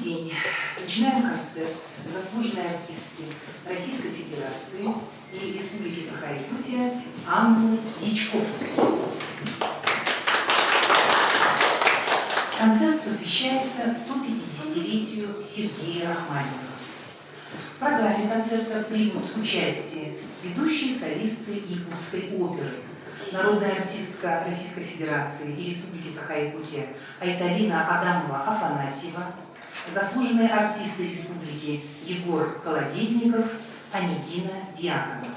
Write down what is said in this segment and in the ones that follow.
день. Начинаем концерт заслуженной артистки Российской Федерации и Республики Саха-Якутия Анны Дичковской. Концерт посвящается 150-летию Сергея Рахманинова. В программе концерта примут участие ведущие солисты якутской оперы, народная артистка Российской Федерации и Республики Саха-Якутия Айталина Адамова-Афанасьева, заслуженные артисты республики Егор Колодезников, Анигина Дьяконова.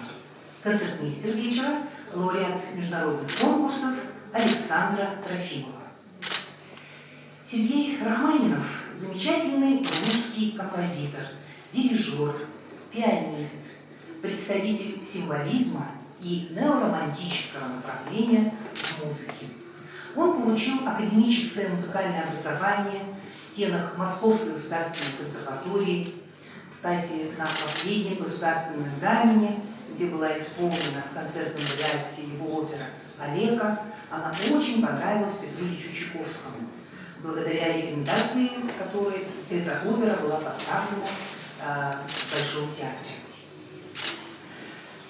Концертмейстер вечера – лауреат международных конкурсов Александра Трофимова. Сергей Рахманинов – замечательный русский композитор, дирижер, пианист, представитель символизма и неоромантического направления в музыке. Он получил академическое музыкальное образование в стенах Московской государственной консерватории. Кстати, на последнем государственном экзамене, где была исполнена в концертном варианте его опера «Олега», она очень понравилась Петру Ильичу Чайковскому, благодаря рекомендации которой эта опера была поставлена в Большом театре.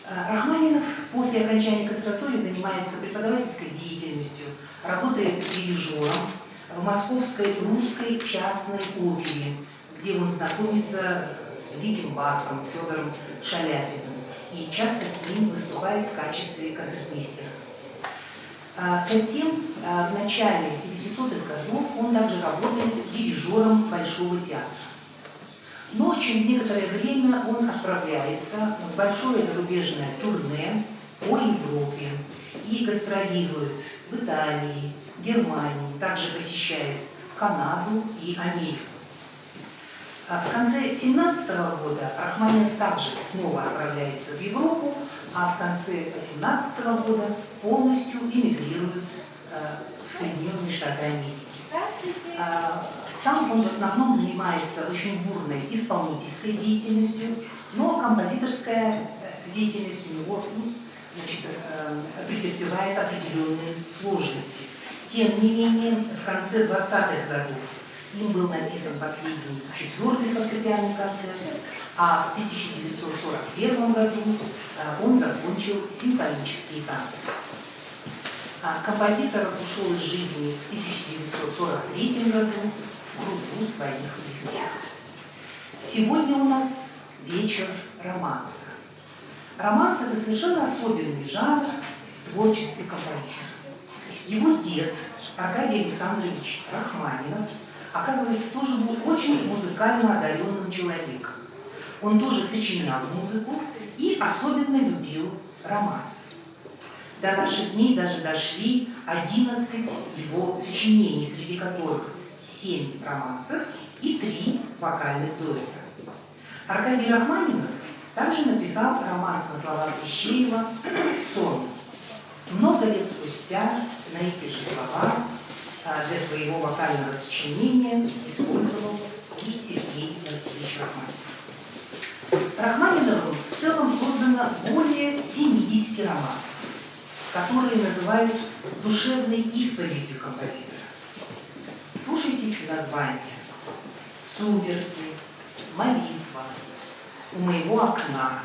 Рахманинов после окончания консерватории занимается преподавательской деятельностью, работает дирижером в Московской русской частной опере, где он знакомится с великим басом Федором Шаляпиным и часто с ним выступает в качестве концертмейстера. Затем, в начале 900-х годов, он также работает дирижером Большого театра. Но через некоторое время он отправляется в большое зарубежное турне по Европе и гастролирует в Италии, Германии, также посещает Канаду и Америку. В конце 1917 года Рахманинов также снова отправляется в Европу, а в конце 1818 года полностью эмигрирует в Соединенные Штаты Америки. Там он в основном занимается очень бурной исполнительской деятельностью, но композиторская деятельность у него претерпевает определенные сложности. Тем не менее, в конце 20-х годов им был написан последний 4-й фортепианный концерт, а в 1941 году он закончил симфонические танцы. Композитор ушел из жизни в 1943 году в кругу своих близких. Сегодня у нас вечер романса. Романс – это совершенно особенный жанр в творчестве композитора. Его дед Аркадий Александрович Рахманинов, оказывается, тоже был очень музыкально одаренным человеком. Он тоже сочинял музыку и особенно любил романс. До наших дней даже дошли 11 его сочинений, среди которых 7 романсов и 3 вокальных дуэта. Аркадий Рахманинов также написал романс на слова Плещеева «Сон». Много лет спустя на эти же слова для своего вокального сочинения использовал и Сергей Васильевич Рахманинов. Рахманиновым в целом создано более 70 романсов, которые называют душевной исповедью композитора. Слушайтесь в названия: «Сумерки», «Молитва», «У моего окна»,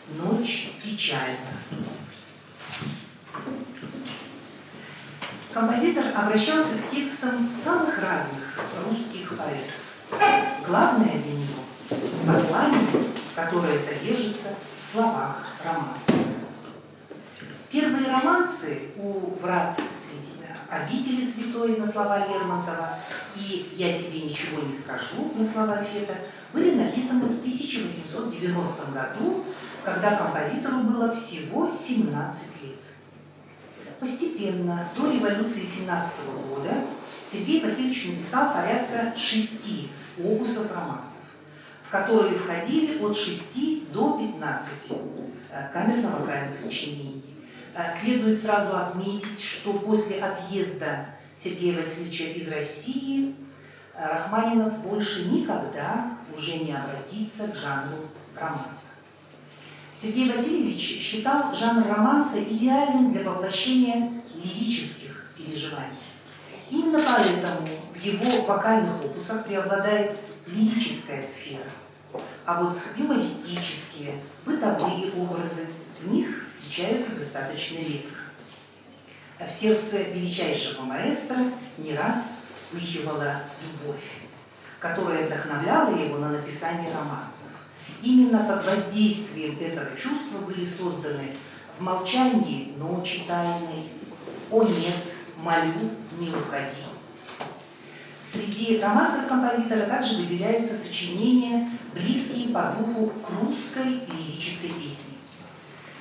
«Ночь печальна». Композитор обращался к текстам самых разных русских поэтов. Главное для него – послание, которое содержится в словах романса. Первые романсы «У врат обители святой» на слова Лермонтова и «Я тебе ничего не скажу» на слова Фета были написаны в 1890 году, когда композитору было всего 17 лет. Постепенно, до революции 17 года, Сергей Васильевич написал порядка 6 опусов романсов, в которые входили от 6 до 15 камерно-вокальных сочинений. Следует сразу отметить, что после отъезда Сергея Васильевича из России Рахманинов больше никогда уже не обратится к жанру романса. Сергей Васильевич считал жанр романса идеальным для воплощения лирических переживаний. Именно поэтому в его вокальных опусах преобладает лирическая сфера, а вот юмористические, бытовые образы в них встречаются достаточно редко. В сердце величайшего маэстро не раз вспыхивала любовь, которая вдохновляла его на написание романсов. Именно под воздействием этого чувства были созданы «В молчании ночи тайной», «О нет, молю, не уходи». Среди романсов композитора также выделяются сочинения, близкие по духу к русской лирической песне.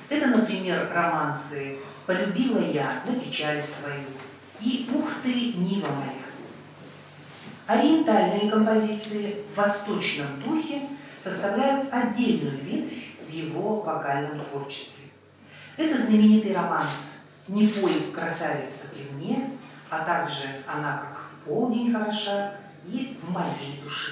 Это, например, романсы «Полюбила я на печаль свою» и «Ух ты, Нива моя». Ориентальные композиции в восточном духе составляют отдельную ветвь в его вокальном творчестве. Это знаменитый романс «Не пой, красавица, при мне», а также «Она как полдень хороша» и «В моей душе».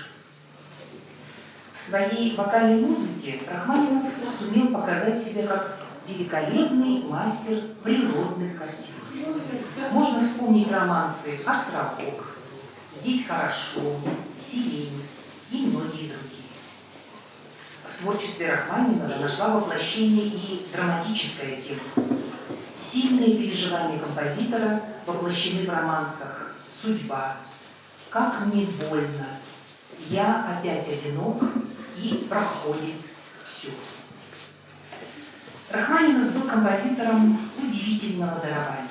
В своей вокальной музыке Рахманинов сумел показать себя как великолепный мастер природных картин. Можно вспомнить романсы «Островок», «Здесь хорошо», «Сирень» и многие другие. В творчестве Рахманинова нашла воплощение и драматическая тема. Сильные переживания композитора воплощены в романсах «Судьба», «Как мне больно», «Я опять одинок» и «Проходит все». Рахманинов был композитором удивительного дарования.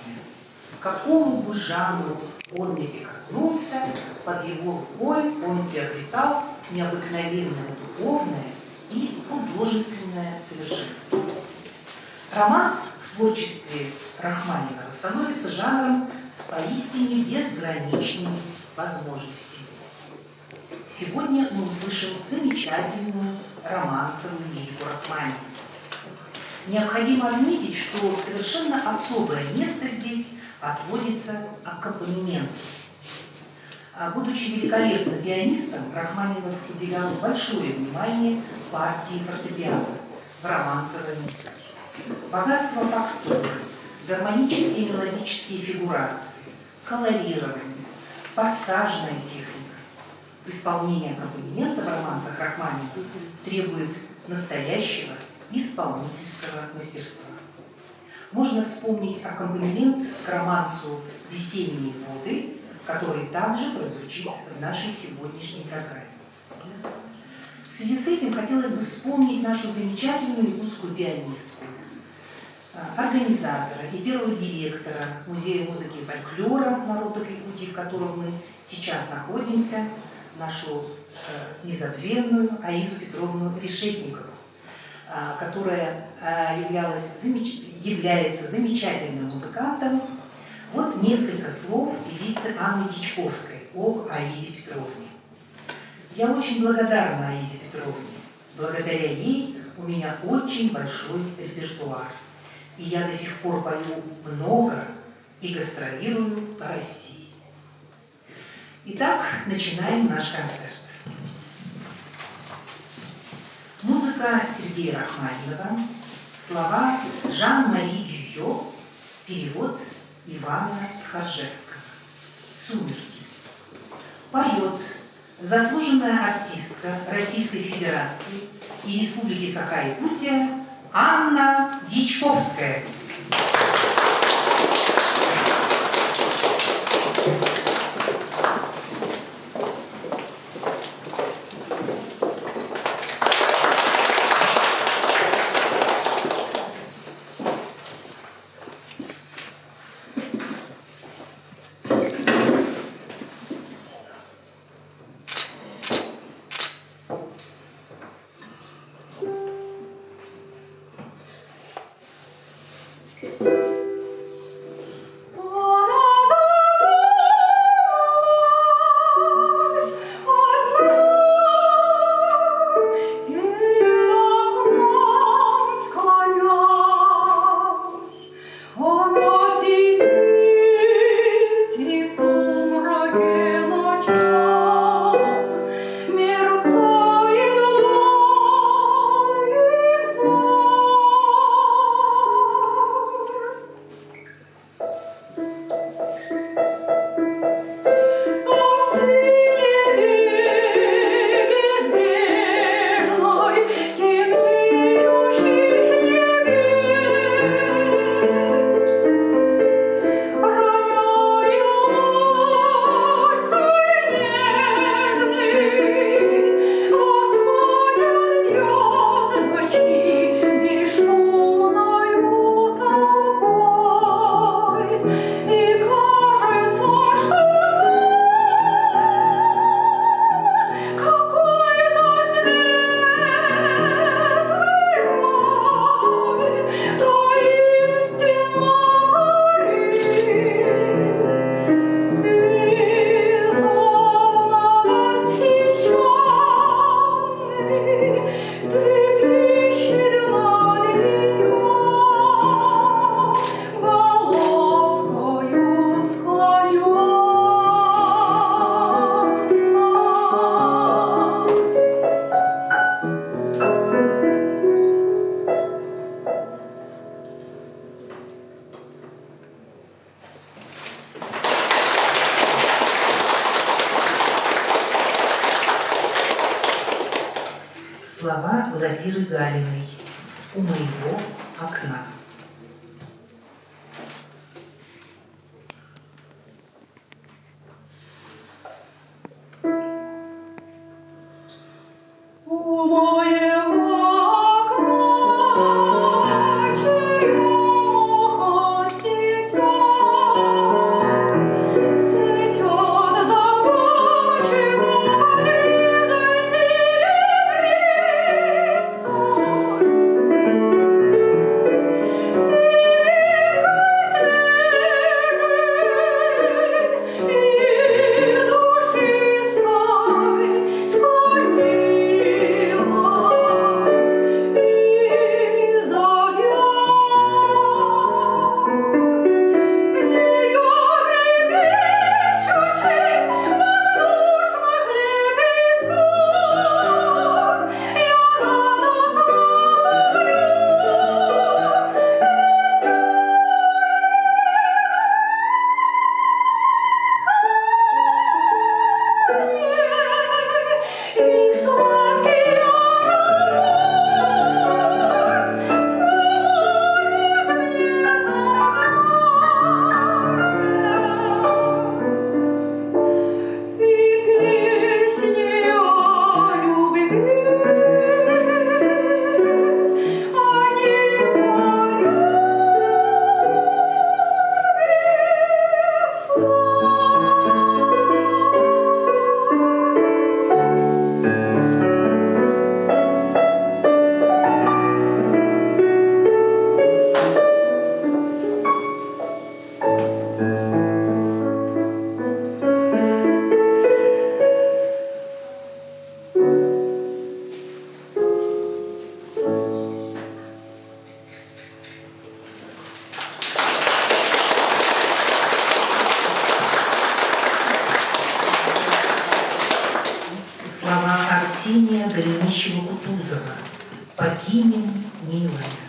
К какому бы жанру он ни прикоснулся, под его рукой он приобретал необыкновенное духовное и художественное совершенство. Романс в творчестве Рахманинова становится жанром с поистине безграничными возможностями. Сегодня мы услышим замечательную романсовую лирику Рахманинова. Необходимо отметить, что совершенно особое место здесь отводится аккомпанементу. Будучи великолепным пианистом, Рахманинов уделял большое внимание партии фортепиано в романсовой музыке. Богатство фактуры, гармонические мелодические фигурации, колорирование, пассажная техника. Исполнение аккомпанемента в романсах Рахманинова требует настоящего исполнительского мастерства. Можно вспомнить аккомпанемент к романсу «Весенние воды», который также прозвучит в нашей сегодняшней программе. В связи с этим хотелось бы вспомнить нашу замечательную якутскую пианистку, организатора и первого директора Музея музыки и фольклора народов Якутии, в котором мы сейчас находимся, нашу незабвенную Аизу Петровну Решетникову, которая является замечательным музыкантом. Вот несколько слов певицы Анны Дичковской об Аизе Петровне. Я очень благодарна Аизе Петровне. Благодаря ей у меня очень большой репертуар. И я до сих пор пою много и гастролирую по России. Итак, начинаем наш концерт. Музыка Сергея Рахманинова, слова Жан-Мари Гюйо, перевод Ивана Тхаржевского. «Сумерки». Поет заслуженная артистка Российской Федерации и Республики Саха-Якутия Анна Дичковская. Слова Глафиры Галиной «У моего окна». Слова Арсения Голенищева-Кутузова «Покинем, милая».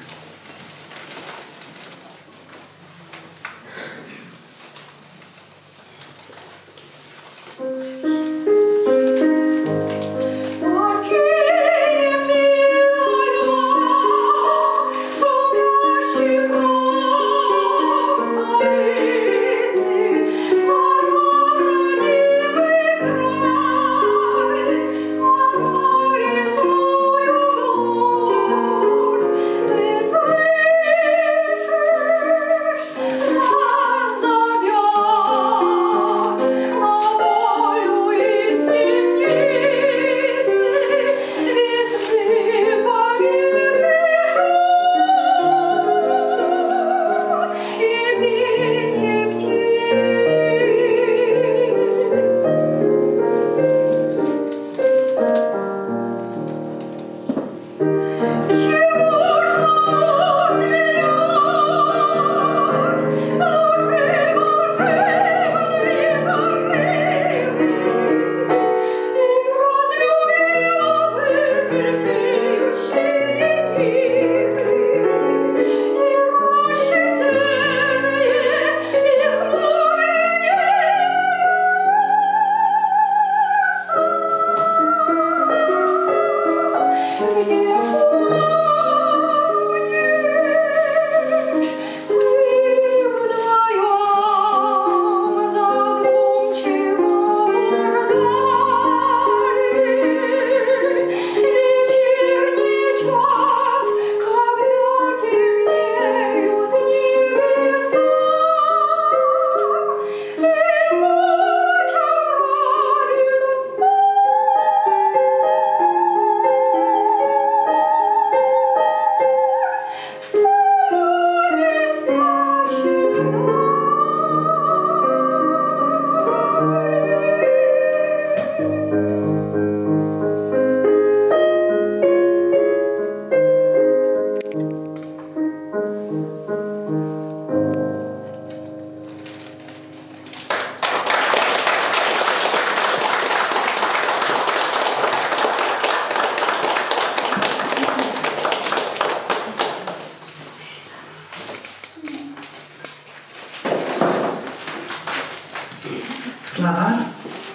Слова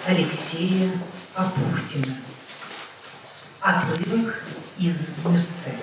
Алексея Апухтина. Отрывок из Мюссе.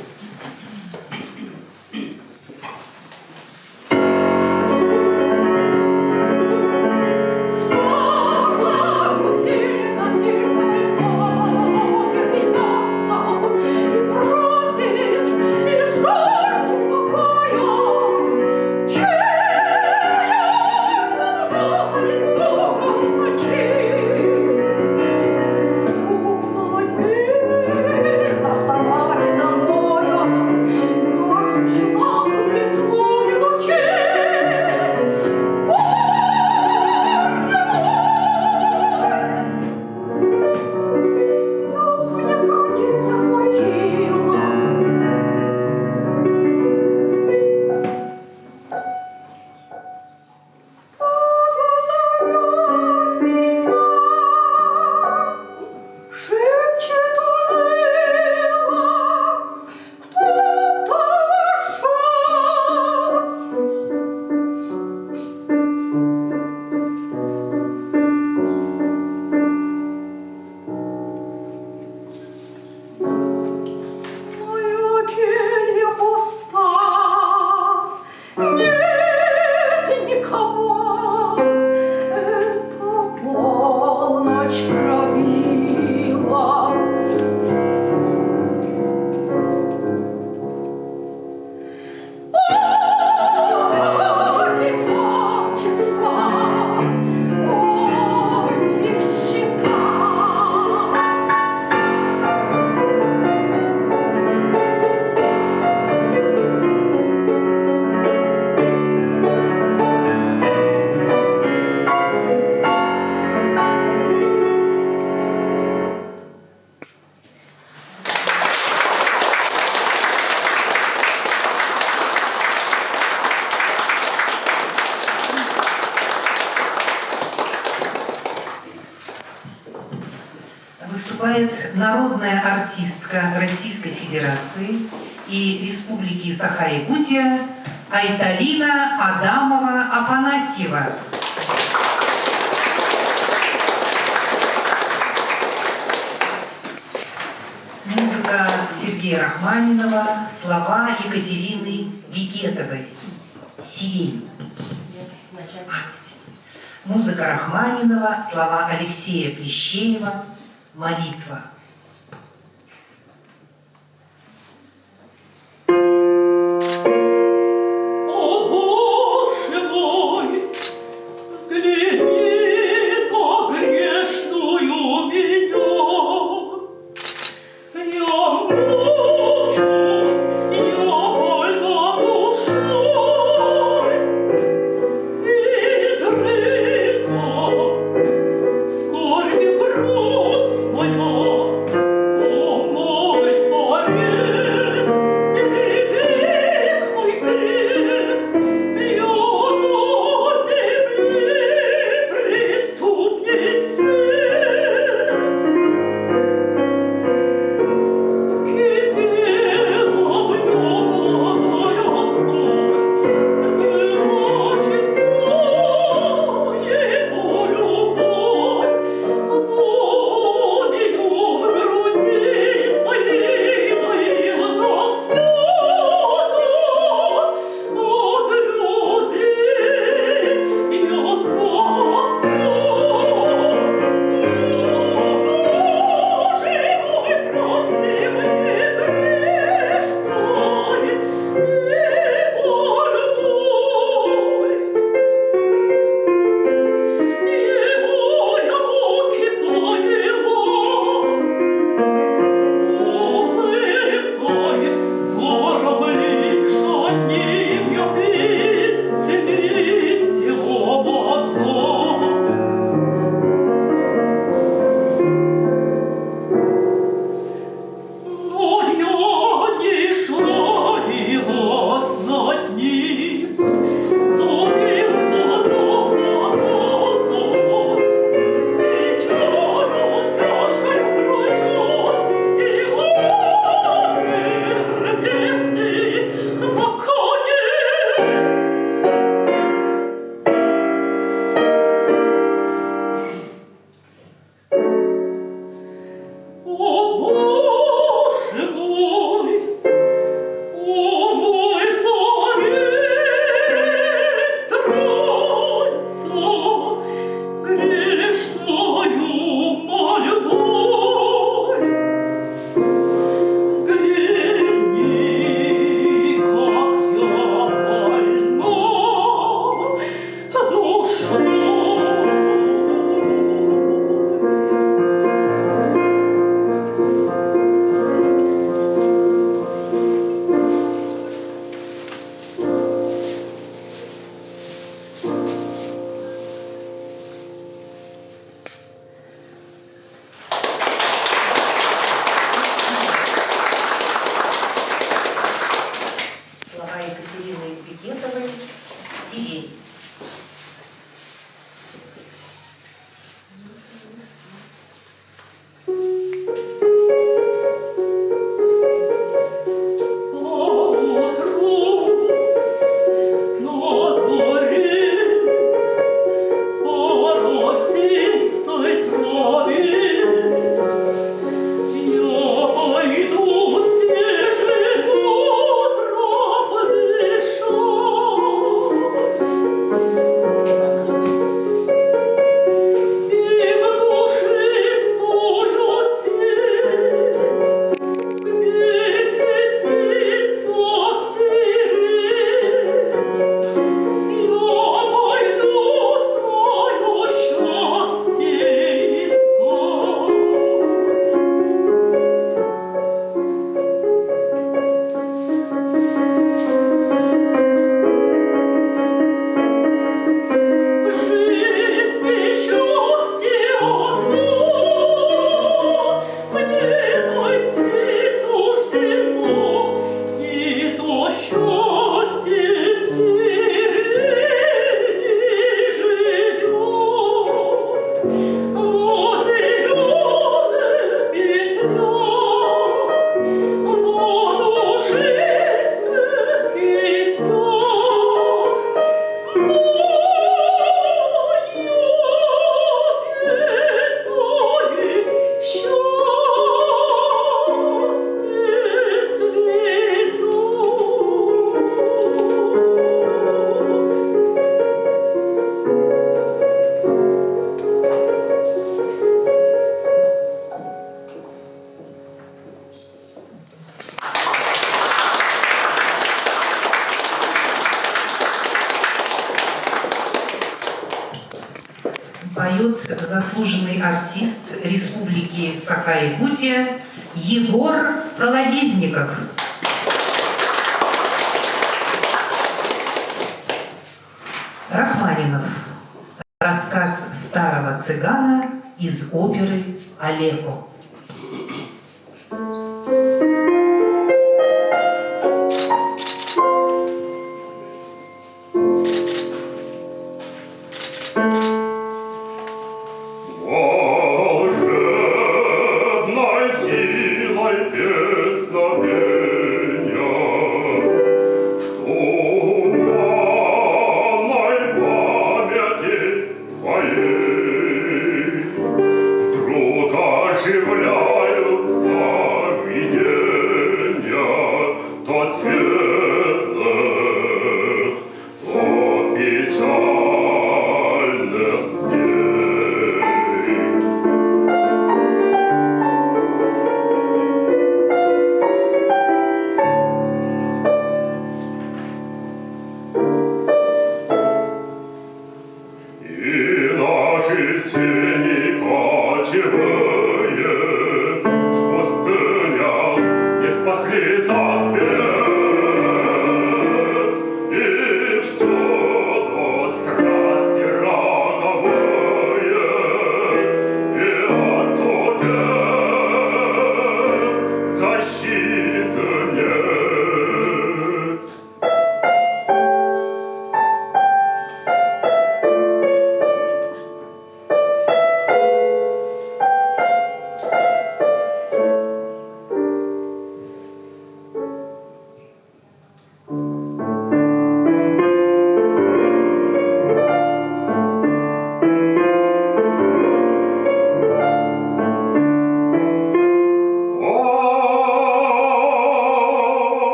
Выступает народная артистка Российской Федерации и Республики Саха-Якутия Айталина Адамова-Афанасьева. Музыка Сергея Рахманинова, слова Екатерины Бекетовой. «Сирень». Музыка Рахманинова, слова Алексея Плещеева. «Молитва». Любовь, заслуженный артист Республики Саха-Якутия Егор Колодезников. Рахманинов. Рассказ старого цыгана из оперы «Алеко».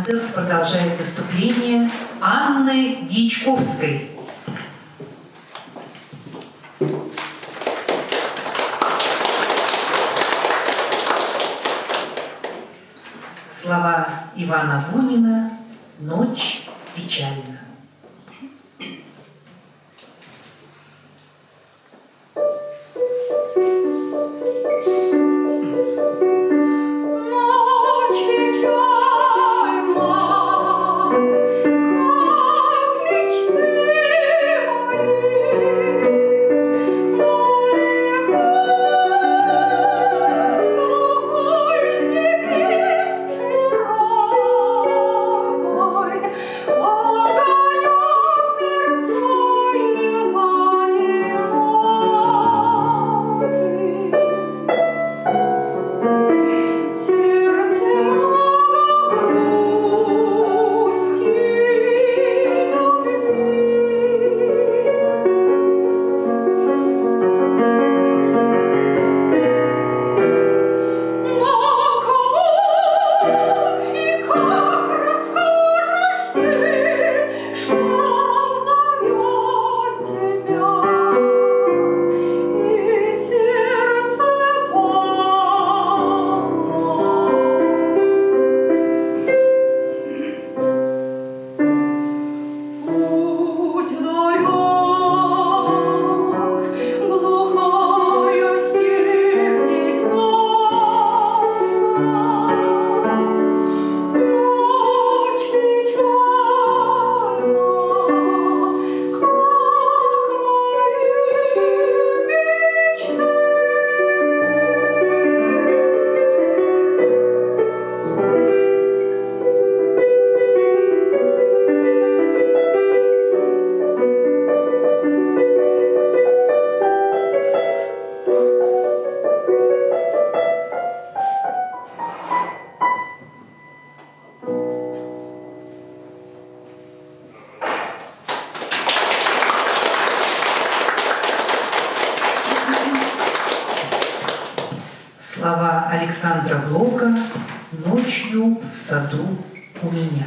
Концерт продолжает выступление Анны Дьячковской. Слова Ивана Бунина «Ночь печальна». Слова Александра Блока «Ночью в саду у меня».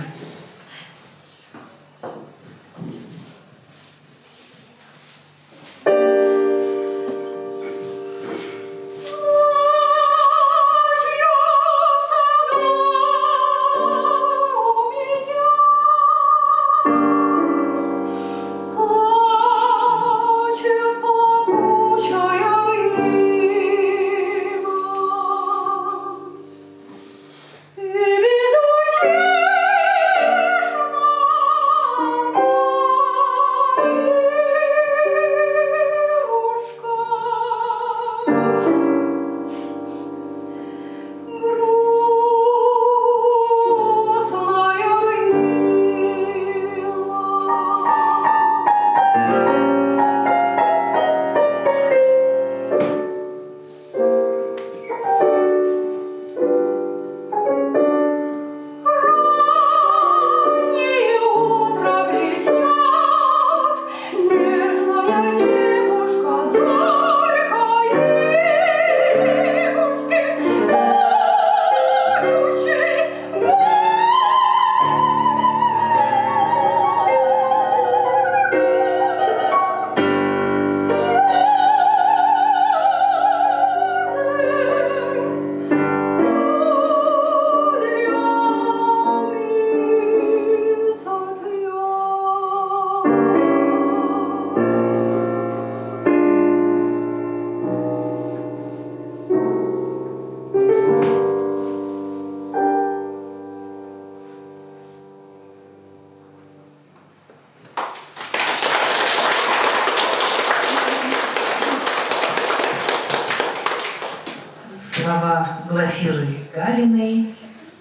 Слова Глафиры Галиной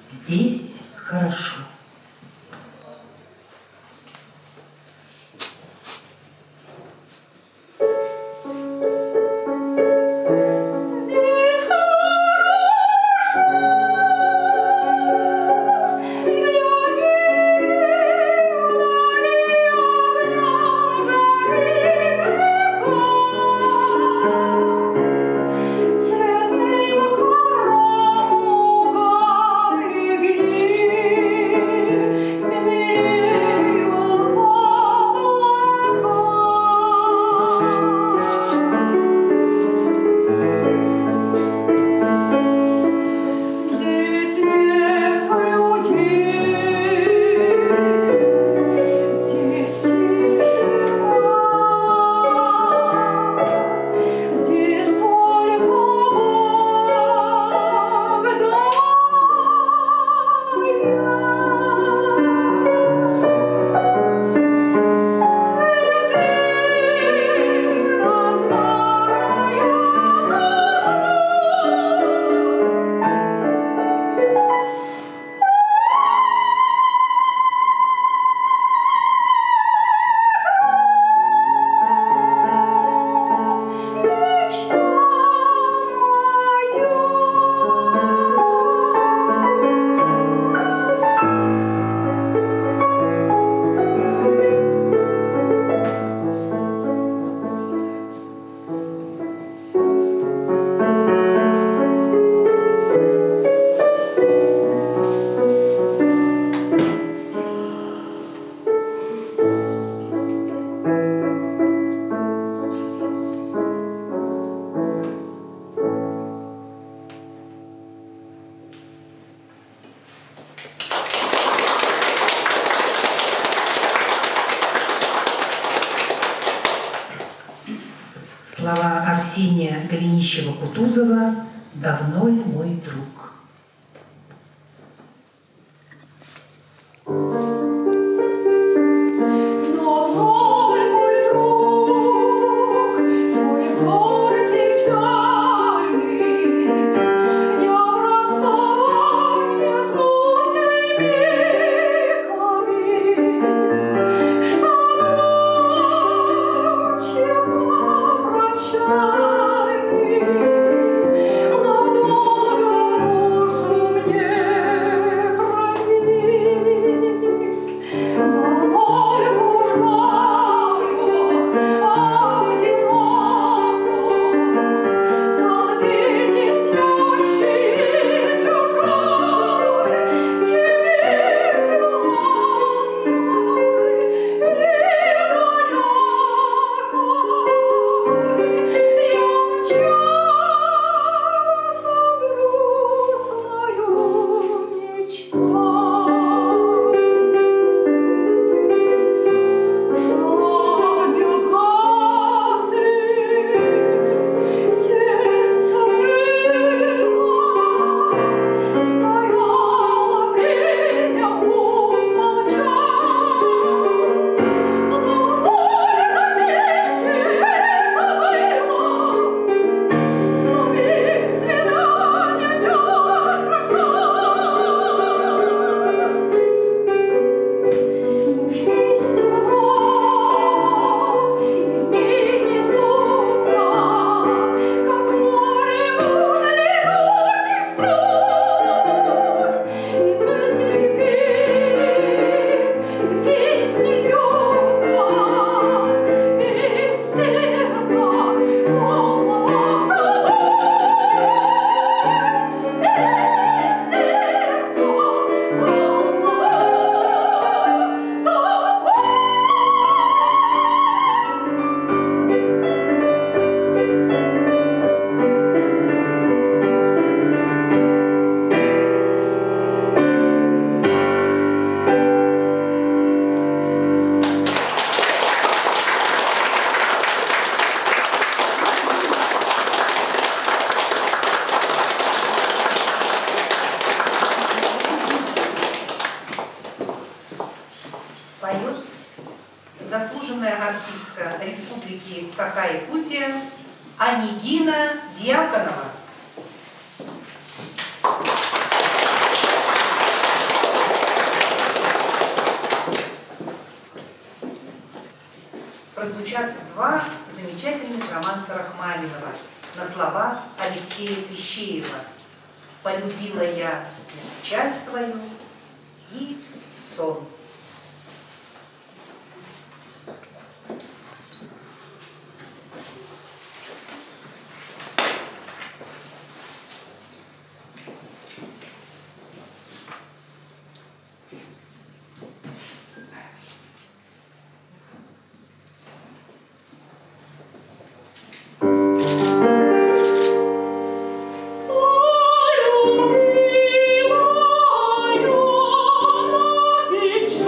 «Здесь хорошо». Цветным ковром у береги Арсения Голенищева-Кутузова «Давно ль мой друг». Поет заслуженная артистка Республики Саха-Якутия Анигина Дьяконова. Прозвучат два замечательных романса Рахманинова на слова Алексея Пищеева «Полюбила я печаль свою» и «Сон». Печаль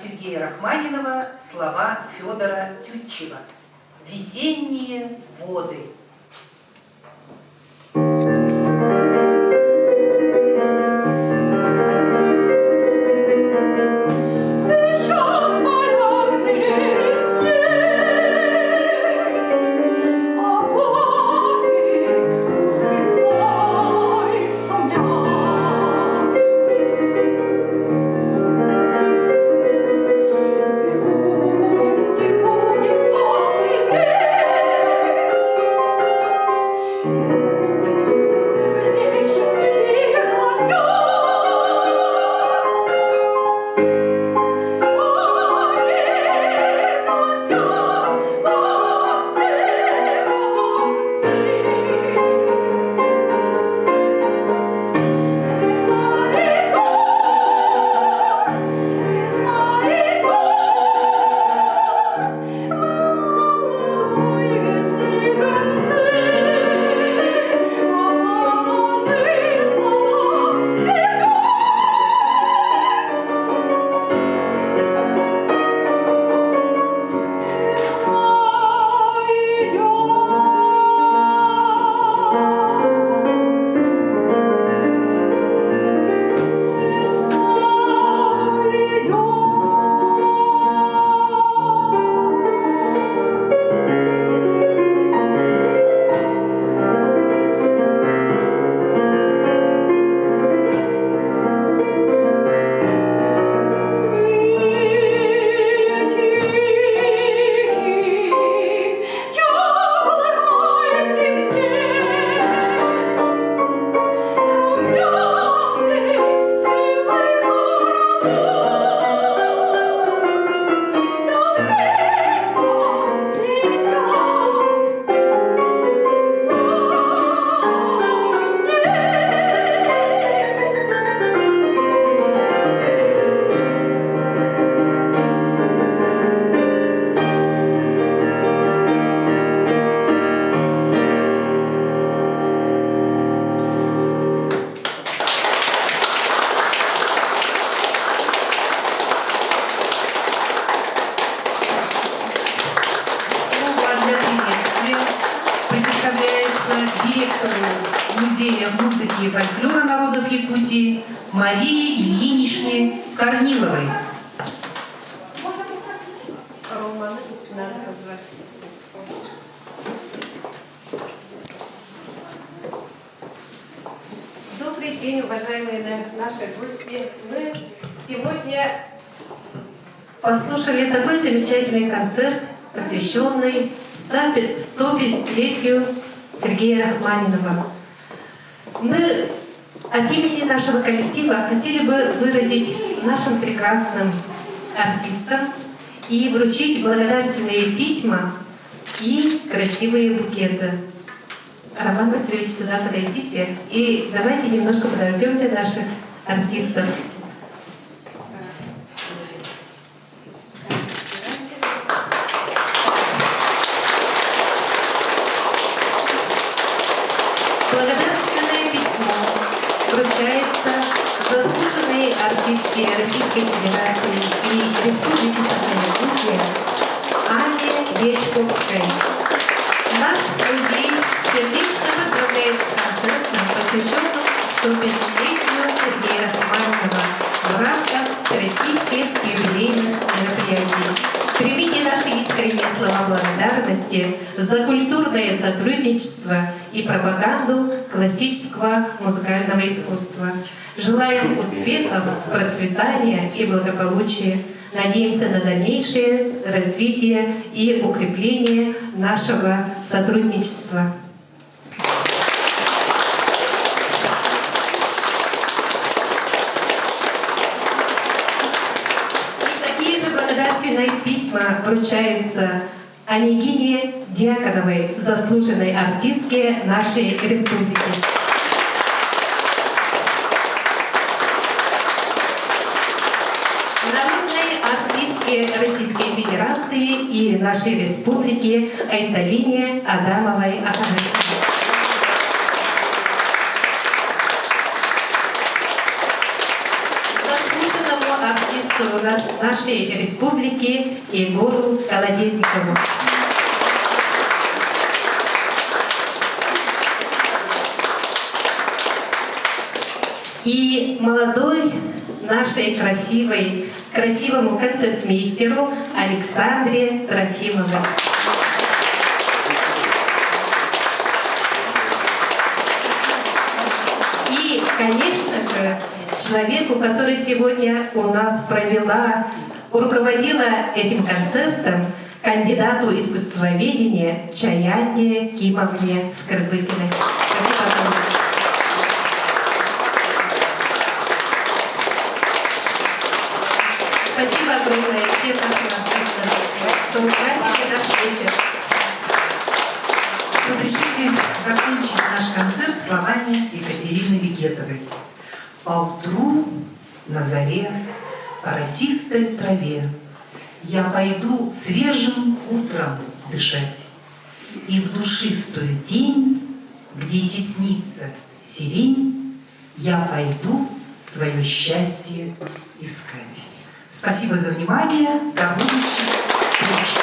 Сергея Рахманинова, слова Федора Тютчева. «Весенние воды». Музея музыки и фольклора народов Якутии Марии Ильиничны Корниловой. Добрый день, уважаемые наши гости. Мы сегодня послушали такой замечательный концерт, посвященный 150-летию Сергея Рахманинова. Мы от имени нашего коллектива хотели бы выразить нашим прекрасным артистам и вручить благодарственные письма и красивые букеты. Роман Васильевич, сюда подойдите и давайте немножко подождем для наших артистов. Благодарственное письмо вручается заслуженной артистке Российской Федерации и Республики Саха-Якутия Анне Вечковской. Наш музей сердечно поздравляет с концертом, посвященным 150-летию Сергея Рахманинова в рамках всероссийских юбилейных мероприятий. Примите наши искренние слова благодарности за культурное сотрудничество и пропаганду классического музыкального искусства. Желаем успехов, процветания и благополучия. Надеемся на дальнейшее развитие и укрепление нашего сотрудничества. И такие же благодарственные письма вручаются Онегине Дьяконовой, заслуженной артистке нашей республики. Народной артистке Российской Федерации и нашей республики Айталине Адамовой Афанасьевой. Заслуженному артисту нашей республики Егору Колодезникову. И молодой нашей красивому концертмейстеру Александре Трофимовой. И, конечно же, человеку, который сегодня у нас руководила этим концертом, кандидату искусствоведения Чаянде Кимовне Скрыбыкиной. Спасибо огромное. Спасибо огромное всем нашим артистам, что украсили наш вечер. Разрешите закончить наш концерт словами Екатерины Бекетовой. Поутру на заре по росистой траве я пойду свежим утром дышать, и в душистую тень, где теснится сирень, я пойду свое счастье искать. Спасибо за внимание. До будущих встреч.